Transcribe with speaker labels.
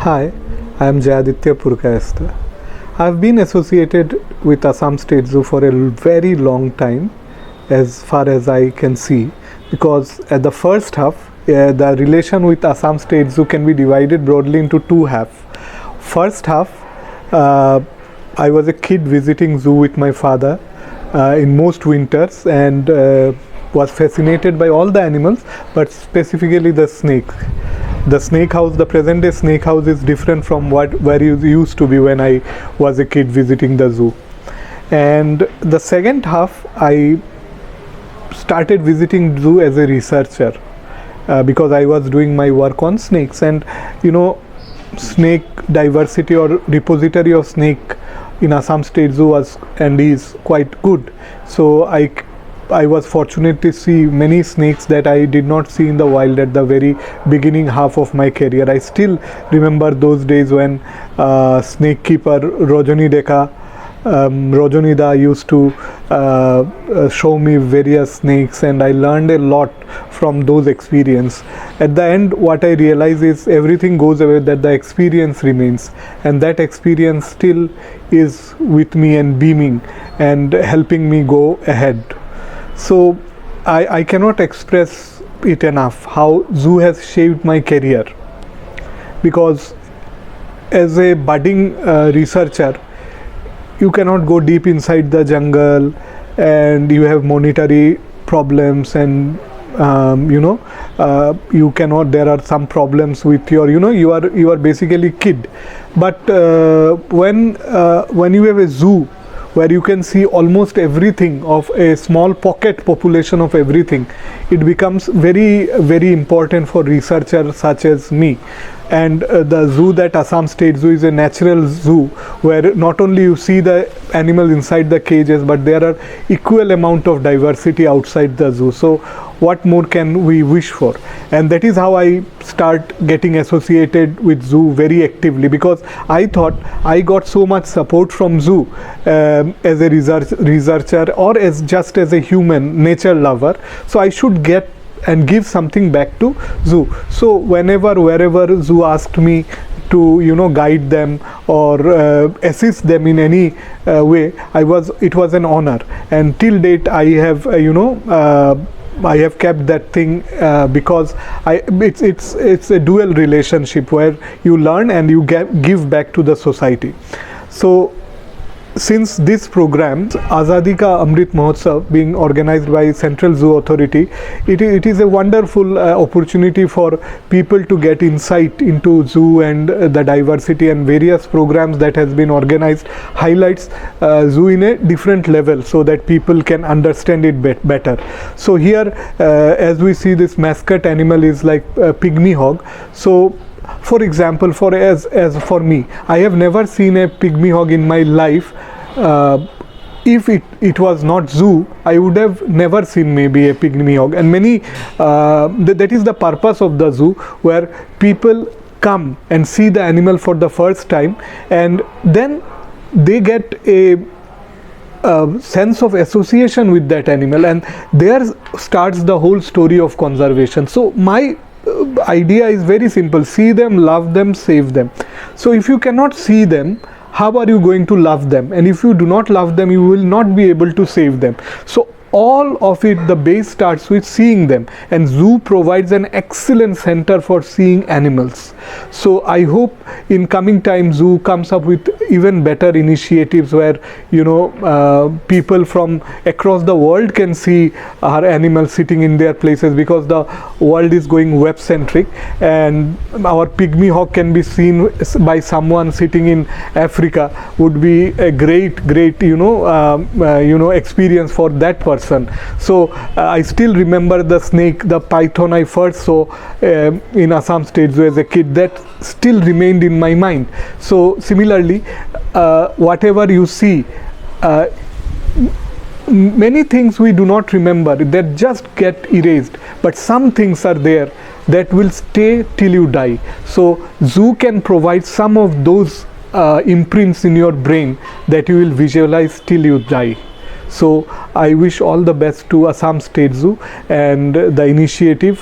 Speaker 1: Hi, I am Jayaditya Purkayastha. I have been associated with Assam State Zoo for a very long time, as far as I can see, because at the first half, the relation with Assam State Zoo can be divided broadly into two halves. First half, I was a kid visiting zoo with my father in most winters and was fascinated by all the animals, but specifically the snake. The snake house, the present day snake house, is different from where it used to be when I was a kid visiting the zoo. And the second half, I started visiting zoo as a researcher because I was doing my work on snakes, and snake diversity or repository of snake in Assam State Zoo was and is quite good. So I was fortunate to see many snakes that I did not see in the wild at the very beginning half of my career. I still remember those days when snake keeper Rojonida used to show me various snakes, and I learned a lot from those experiences. At the end, what I realize is everything goes away, that the experience remains, and that experience still is with me and beaming and helping me go ahead. So I cannot express it enough how zoo has shaped my career, because as a budding researcher, you cannot go deep inside the jungle, and you have monetary problems, and you cannot, there are some problems with your, you are basically kid. But when you have a zoo where you can see almost everything of a small pocket population of everything, it becomes very, very important for researchers such as me. And the zoo, that Assam State Zoo, is a natural zoo where not only you see the animals inside the cages, but there are equal amount of diversity outside the zoo. So what more can we wish for? And that is how I start getting associated with zoo very actively, because I thought I got so much support from zoo as a researcher or just as a human nature lover, so I should get and give something back to zoo. So wherever zoo asked me to guide them or assist them in any way, it was an honor. And till date I have I have kept that thing because it's a dual relationship where you learn and you give back to the society. So since this program, Azadi Ka Amrit Mahotsav, being organized by Central Zoo Authority, it is a wonderful opportunity for people to get insight into zoo and the diversity, and various programs that has been organized highlights zoo in a different level so that people can understand it better. So here, as we see, this mascot animal is like a pygmy hog. So for example, as for me, I have never seen a pygmy hog in my life. If it was not zoo, I would have never seen maybe a pygmy hog. And many that is the purpose of the zoo, where people come and see the animal for the first time, and then they get a sense of association with that animal, and there starts the whole story of conservation. So my idea is very simple: see them, love them, save them. So if you cannot see them, how are you going to love them? And if you do not love them, you will not be able to save them. So all of it, the base starts with seeing them, and zoo provides an excellent center for seeing animals. So I hope in coming time zoo comes up with even better initiatives where people from across the world can see our animals sitting in their places, because the world is going web centric, and our pygmy hawk can be seen by someone sitting in Africa would be a great experience for that person. So I still remember the snake, the python I first saw in Assam State Zoo as a kid. That still remained in my mind. So similarly, whatever you see, many things we do not remember, that just get erased, but some things are there that will stay till you die. So zoo can provide some of those imprints in your brain that you will visualize till you die. So I wish all the best to Assam State Zoo and the initiative.